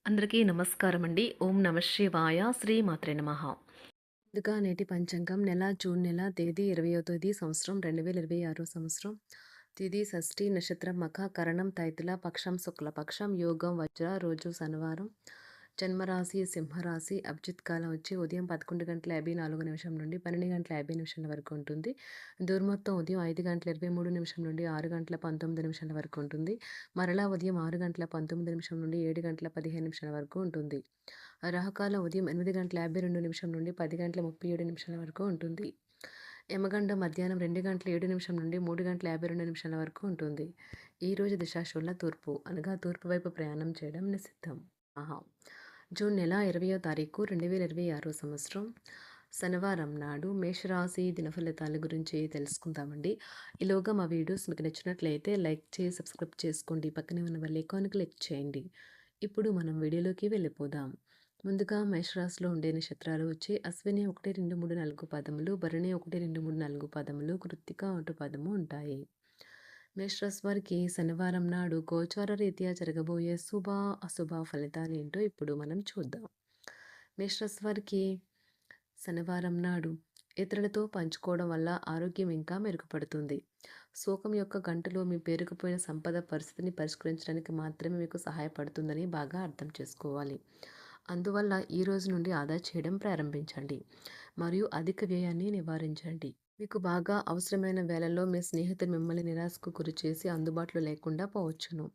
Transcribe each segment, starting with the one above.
అందరికీ నమస్కారం అండి. ఓం నమ శివాయ. శ్రీమాత్రే నమః. ముందుగా నేటి పంచాంగం జూన్ నెల తేదీ 20వ తేదీ సంవత్సరం 2026 సంవత్సరం. తిథి షష్ఠి, నక్షత్రం మఖ, కరణం తైతుల, పక్షం శుక్లపక్షం, యోగం వజ్ర, రోజు శనివారం. జన్మరాశి సింహరాశి. అభిజిత్ కాలం వచ్చి ఉదయం 11:54 నుండి 12:50 వరకు ఉంటుంది. దుర్ముహూర్తం ఉదయం 5:23 నుండి 6:19 వరకు ఉంటుంది. మరలా ఉదయం 6:19 నుండి 7:15 వరకు ఉంటుంది. రాహుకాలం ఉదయం 8:52 నుండి 10:37 వరకు ఉంటుంది. యమగండం మధ్యాహ్నం 2:07 నుండి 3:52 వరకు ఉంటుంది. ఈరోజు దిశాశూల తూర్పు, అనగా తూర్పు వైపు ప్రయాణం చేయడం నిషిద్ధం. జూన్ నెల 20వ తారీఖు 2026 సంవత్సరం శనివారం నాడు మేషరాశి దినఫలితాల గురించి తెలుసుకుందామండి. ఈలోగా మా వీడియోస్ మీకు నచ్చినట్లయితే లైక్ చేసి సబ్స్క్రైబ్ చేసుకోండి. పక్కనే ఉన్న బెల్ ఐకాన్ క్లిక్ చేయండి. ఇప్పుడు మనం వీడియోలోకి వెళ్ళిపోదాం. ముందుగా మేషరాశిలో ఉండే నక్షత్రాలు వచ్చి అశ్విని 1, 2, 3, 4 పదములు, భరణి 1, 2, 3, 4 పదములు, కృత్తిక 1 పదము ఉంటాయి. మేషరాశి వారికి శనివారం నాడు గోచార రీత్యా జరగబోయే శుభ అశుభ ఫలితాలు ఏంటో ఇప్పుడు మనం చూద్దాం. మేషరాశి వారికి శనివారం నాడు ఇతరులతో పంచుకోవడం వల్ల ఆరోగ్యం ఇంకా మెరుగుపడుతుంది. శోకం యొక్క గంటలో మీ పేరుకుపోయిన సంపద పరిస్థితిని పరిష్కరించడానికి మాత్రమే మీకు సహాయపడుతుందని బాగా అర్థం చేసుకోవాలి. అందువల్ల ఈ రోజు నుండి ఆదా చేయడం ప్రారంభించండి మరియు అధిక వ్యయాన్ని నివారించండి. మీకు బాగా అవసరమైన వేళల్లో మీ స్నేహితులు మిమ్మల్ని నిరాశకు గురిచేసి అందుబాటులో లేకుండా పోవచ్చును.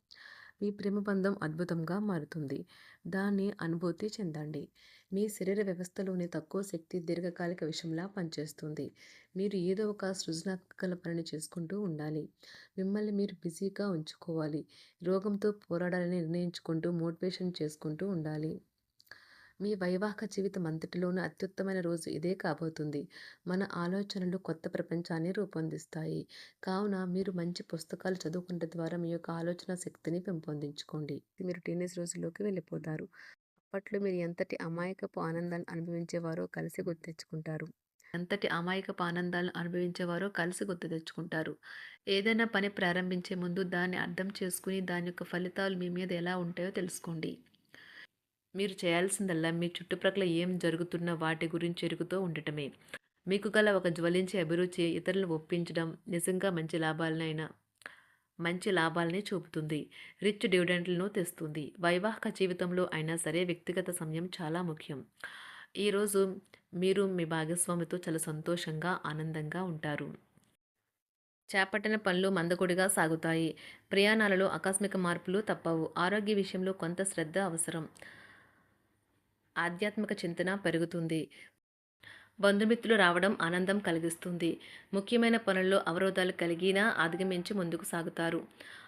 మీ ప్రేమ బంధం అద్భుతంగా మారుతుంది. దాన్ని అనుభూతి చెందండి. మీ శరీర వ్యవస్థలోని తక్కువ శక్తి దీర్ఘకాలిక విషయంలా పనిచేస్తుంది. మీరు ఏదో ఒక సృజనాత్మక పనిని చేసుకుంటూ ఉండాలి. మిమ్మల్ని మీరు బిజీగా ఉంచుకోవాలి. రోగంతో పోరాడాలని నిర్ణయించుకుంటూ మోటివేషన్ చేసుకుంటూ ఉండాలి. మీ వైవాహిక జీవితం అంతటిలోనూ అత్యుత్తమైన రోజు ఇదే కాబోతుంది. మన ఆలోచనలు కొత్త ప్రపంచాన్ని రూపొందిస్తాయి. కావున మీరు మంచి పుస్తకాలు చదువుకుంటే ద్వారా మీ యొక్క ఆలోచన శక్తిని పెంపొందించుకోండి. మీరు టీనేజ్ రోజుల్లోకి వెళ్ళిపోతారు. అప్పట్లో మీరు ఎంతటి అమాయకపు ఆనందాన్ని అనుభవించేవారో కలిసి గుర్తు తెచ్చుకుంటారు. ఎంతటి అమాయకపు ఆనందాలను అనుభవించేవారో కలిసి గుర్తు తెచ్చుకుంటారు. ఏదైనా పని ప్రారంభించే ముందు దాన్ని అర్థం చేసుకుని దాని యొక్క ఫలితాలు మీ మీద ఎలా ఉంటాయో తెలుసుకోండి. మీరు చేయాల్సిందల్లా మీ చుట్టుప్రక్కల ఏం జరుగుతున్న వాటి గురించి ఎరుగుతూ ఉండటమే. మీకు గల ఒక జ్వలించే అభిరుచి ఇతరులను ఒప్పించడం నిజంగా మంచి లాభాలనే చూపుతుంది. రిచ్ డివిడెండ్లను తెస్తుంది. వైవాహిక జీవితంలో అయినా సరే వ్యక్తిగత సమయం చాలా ముఖ్యం. ఈరోజు మీరు మీ భాగస్వామితో చాలా సంతోషంగా ఆనందంగా ఉంటారు. చేపట్టిన పనులు మందకొడిగా సాగుతాయి. ప్రయాణాలలో ఆకస్మిక మార్పులు తప్పవు. ఆరోగ్య విషయంలో కొంత శ్రద్ధ అవసరం. ఆధ్యాత్మిక చింతన పెరుగుతుంది. బంధుమిత్రులు రావడం ఆనందం కలిగిస్తుంది. ముఖ్యమైన పనుల్లో అవరోధాలు కలిగినా అధిగమించి ముందుకు సాగుతారు.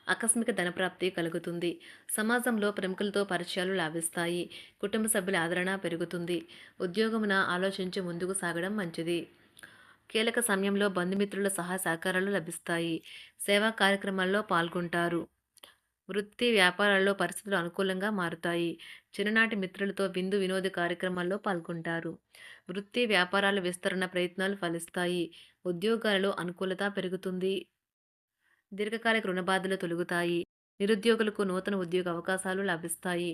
ఆకస్మిక ధనప్రాప్తి కలుగుతుంది. సమాజంలో ప్రముఖులతో పరిచయాలు లాభిస్తాయి. కుటుంబ సభ్యుల ఆదరణ పెరుగుతుంది. ఉద్యోగమున ఆలోచించి ముందుకు సాగడం మంచిది. కీలక సమయంలో బంధుమిత్రుల సహాయ సహకారాలు లభిస్తాయి. సేవా కార్యక్రమాల్లో పాల్గొంటారు. వృత్తి వ్యాపారాల్లో పరిస్థితులు అనుకూలంగా మారుతాయి. చిన్ననాటి మిత్రులతో విందు వినోద కార్యక్రమాల్లో పాల్గొంటారు. వృత్తి వ్యాపారాల విస్తరణ ప్రయత్నాలు ఫలిస్తాయి. ఉద్యోగాలలో అనుకూలత పెరుగుతుంది. దీర్ఘకాలిక రుణ బాధలు తొలగుతాయి. నిరుద్యోగులకు నూతన ఉద్యోగ అవకాశాలు లభిస్తాయి.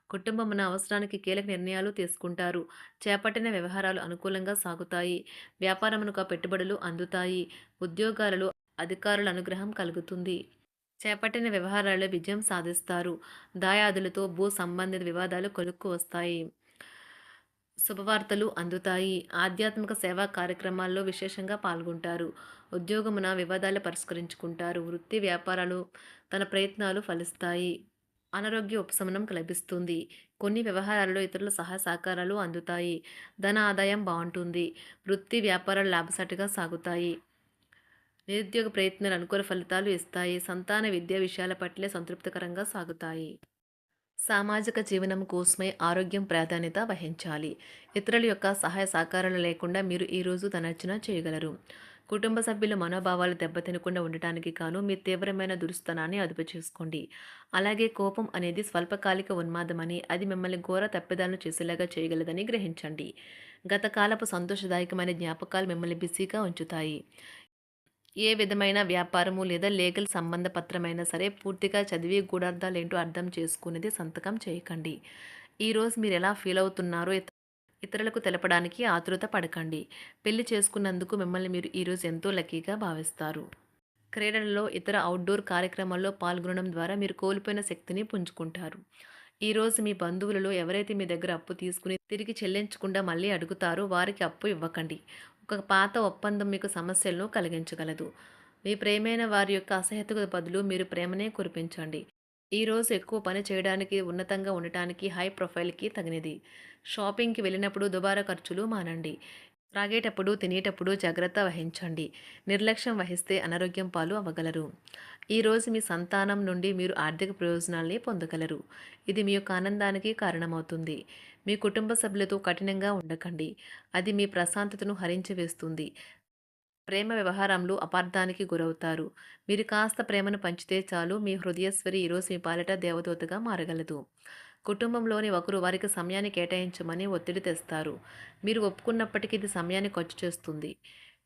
కుటుంబమున అవసరానికి కీలక నిర్ణయాలు తీసుకుంటారు. చేపట్టిన వ్యవహారాలు అనుకూలంగా సాగుతాయి. వ్యాపారమునకు పెట్టుబడులు అందుతాయి. ఉద్యోగాలలో అధికారుల అనుగ్రహం కలుగుతుంది. చేపట్టిన వ్యవహారాల్లో విజయం సాధిస్తారు. దాయాదులతో భూ సంబంధిత వివాదాలు కొలుక్కు వస్తాయి. శుభవార్తలు అందుతాయి. ఆధ్యాత్మిక సేవా కార్యక్రమాల్లో విశేషంగా పాల్గొంటారు. ఉద్యోగమున వివాదాలు పరిష్కరించుకుంటారు. వృత్తి వ్యాపారాలు తన ప్రయత్నాలు ఫలిస్తాయి. అనారోగ్య ఉపశమనం లభిస్తుంది. కొన్ని వ్యవహారాల్లో ఇతరుల సహాయ సహకారాలు అందుతాయి. ధన ఆదాయం బాగుంటుంది. వృత్తి వ్యాపారాలు లాభసాటిగా సాగుతాయి. నిరుద్యోగ ప్రయత్నాలు అనుకూల ఫలితాలు ఇస్తాయి. సంతాన విద్యా విషయాల పట్లే సంతృప్తికరంగా సాగుతాయి. సామాజిక జీవనం కోసమై ఆరోగ్యం ప్రాధాన్యత వహించాలి. ఇతరుల యొక్క సహాయ సహకారాలు లేకుండా మీరు ఈరోజు ధనార్జన చేయగలరు. కుటుంబ సభ్యుల మనోభావాలు దెబ్బతినకుండా ఉండటానికి గాను మీ తీవ్రమైన దురుస్తనాన్ని అదుపు చేసుకోండి. అలాగే కోపం అనేది స్వల్పకాలిక ఉన్మాదమని, అది మిమ్మల్ని ఘోర తప్పిదాలను చేసేలాగా చేయగలదని గ్రహించండి. గతకాలపు సంతోషదాయకమైన జ్ఞాపకాలు మిమ్మల్ని బిజీగా ఉంచుతాయి. ఏ విధమైన వ్యాపారము లేదా లీగల్ సంబంధ పత్రమైనా సరే పూర్తిగా చదివి గూఢార్థాలేంటో అర్థం చేసుకునేది సంతకం చేయకండి. ఈరోజు మీరెలా ఫీల్ అవుతున్నారో ఇతరులకు తెలపడానికి ఆతురత పడకండి. పెళ్లి చేసుకున్నందుకు మిమ్మల్ని మీరు ఈరోజు ఎంతో లక్కీగా భావిస్తారు. క్రీడలలో ఇతర అవుట్‌డోర్ కార్యక్రమాల్లో పాల్గొనడం ద్వారా మీరు కోల్పోయిన శక్తిని పుంజుకుంటారు. ఈరోజు మీ బంధువులలో ఎవరైతే మీ దగ్గర అప్పు తీసుకుని తిరిగి చెల్లించకుండా మళ్ళీ అడుగుతారో వారికి అప్పు ఇవ్వకండి. ఒక పాత ఒప్పందం మీకు సమస్యలను కలిగించగలదు. మీ ప్రియమైన వారి యొక్క అసహ్యతకు బదులు మీరు ప్రేమనే కురిపించండి. ఈరోజు ఎక్కువ పని చేయడానికి, ఉన్నతంగా ఉండటానికి, హై ప్రొఫైల్‌కి తగినది. షాపింగ్‌కి వెళ్ళినప్పుడు దుబారా ఖర్చులు మానండి. త్రాగేటప్పుడు, తినేటప్పుడు జాగ్రత్త వహించండి. నిర్లక్ష్యం వహిస్తే అనారోగ్యం పాలు అవ్వగలరు. ఈరోజు మీ సంతానం నుండి మీరు ఆర్థిక ప్రయోజనాల్ని పొందగలరు. ఇది మీ యొక్క ఆనందానికి కారణమవుతుంది. మీ కుటుంబ సభ్యులతో కఠినంగా ఉండకండి. అది మీ ప్రశాంతతను హరించి వేస్తుంది. ప్రేమ వ్యవహారంలో అపార్థానికి గురవుతారు. మీరు కాస్త ప్రేమను పంచితే చాలు మీ హృదయేశ్వరి ఈరోజు మీ పాలిట దేవదూతగా మారగలదు. కుటుంబంలోని ఒకరు వారికి సమయాన్ని కేటాయించమని ఒత్తిడి తెస్తారు. మీరు ఒప్పుకున్నప్పటికీ ఇది సమయాన్ని ఖర్చు చేస్తుంది.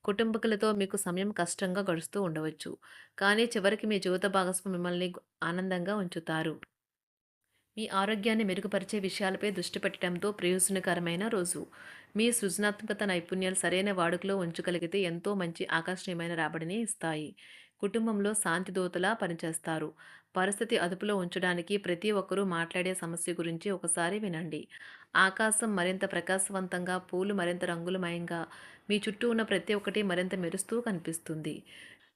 కుటుంబకులతో మీకు సమయం కష్టంగా గడుస్తూ ఉండవచ్చు. కానీ చివరికి మీ జీవిత భాగస్వామి మిమ్మల్ని ఆనందంగా ఉంచుతారు. మీ ఆరోగ్యాన్ని మెరుగుపరిచే విషయాలపై దృష్టి పెట్టడంతో ప్రయోజనకరమైన రోజు. మీ సృజనాత్మకత నైపుణ్యాలు సరైన వాడుకలో ఉంచగలిగితే ఎంతో మంచి ఆకర్షణీయమైన రాబడిని ఇస్తాయి. కుటుంబంలో శాంతి దూతలా పనిచేస్తారు. పరిస్థితి అదుపులో ఉంచడానికి ప్రతి ఒక్కరూ మాట్లాడే సమస్య గురించి ఒకసారి వినండి. ఆకాశం మరింత ప్రకాశవంతంగా, పూలు మరింత రంగులమయంగా, మీ చుట్టూ ఉన్న ప్రతి ఒక్కటి మరింత మెరుస్తూ కనిపిస్తుంది.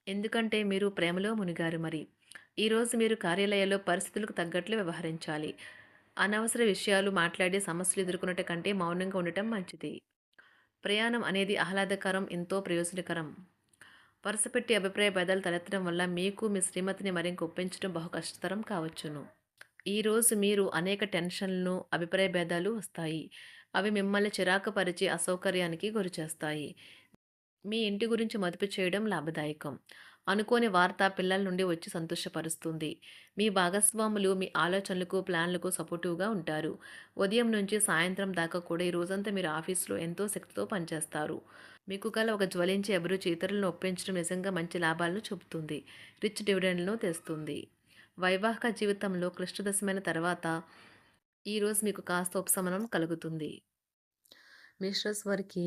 ఎందుకంటే మీరు ప్రేమలో మునిగారు మరి. ఈరోజు మీరు కార్యాలయాల్లో పరిస్థితులకు తగ్గట్లు వ్యవహరించాలి. అనవసర విషయాలు మాట్లాడి సమస్యలు ఎదుర్కొనట కంటే మౌనంగా ఉండటం మంచిది. ప్రయాణం అనేది ఆహ్లాదకరం, ఎంతో ప్రయోజనకరం. వరుసపెట్టి అభిప్రాయ భేదాలు తలెత్తడం వల్ల మీకు మీ శ్రీమతిని మరింక ఒప్పించడం బహు కష్టతరం కావచ్చును. ఈరోజు మీరు అనేక టెన్షన్లను, అభిప్రాయ భేదాలు వస్తాయి. అవి మిమ్మల్ని చిరాకు పరిచి అసౌకర్యానికి గురిచేస్తాయి. మీ ఇంటి గురించి మదుపు చేయడం లాభదాయకం. అనుకోని వార్త పిల్లల నుండి వచ్చి సంతోషపరుస్తుంది. మీ భాగస్వాములు మీ ఆలోచనలకు, ప్లాన్లకు సపోర్టివ్‌గా ఉంటారు. ఉదయం నుంచి సాయంత్రం దాకా కూడా ఈ రోజంతా మీరు ఆఫీస్‌లో ఎంతో శక్తితో పనిచేస్తారు. మీకు గల ఒక జ్వలించే అభిరుచి ఇతరులను ఒప్పించడం నిజంగా మంచి లాభాలను చూపుతుంది. రిచ్ డివిడెండ్‌లను తెస్తుంది. వైవాహిక జీవితంలో క్లిష్టదశమైన తర్వాత ఈరోజు మీకు కాస్త ఉపశమనం కలుగుతుంది. మేషరాశి వారికి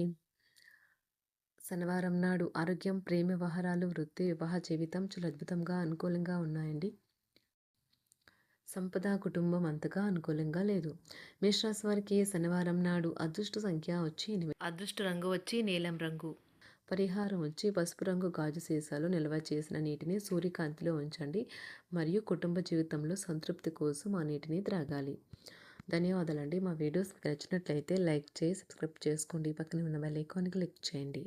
శనివారం నాడు ఆరోగ్యం, ప్రేమ వ్యవహారాలు, వృత్తి, వివాహ జీవితం చాలా అద్భుతంగా అనుకూలంగా ఉన్నాయండి. సంపద, కుటుంబం అంతగా అనుకూలంగా లేదు. మేషరాశి వారికి శనివారం నాడు అదృష్ట సంఖ్య వచ్చి 8. అదృష్ట రంగు వచ్చి నీలం రంగు. పరిహారం వచ్చి పసుపు రంగు గాజు సీసాలో నిల్వ చేసిన నీటిని సూర్యకాంతిలో ఉంచండి మరియు కుటుంబ జీవితంలో సంతృప్తి కోసం ఆ నీటిని త్రాగాలి. ధన్యవాదాలండి. మా వీడియోస్ మీకు నచ్చినట్లయితే లైక్ చేసి సబ్స్క్రైబ్ చేసుకోండి. పక్కనే ఉన్న బెల్ ఐకాన్ క్లిక్ చేయండి.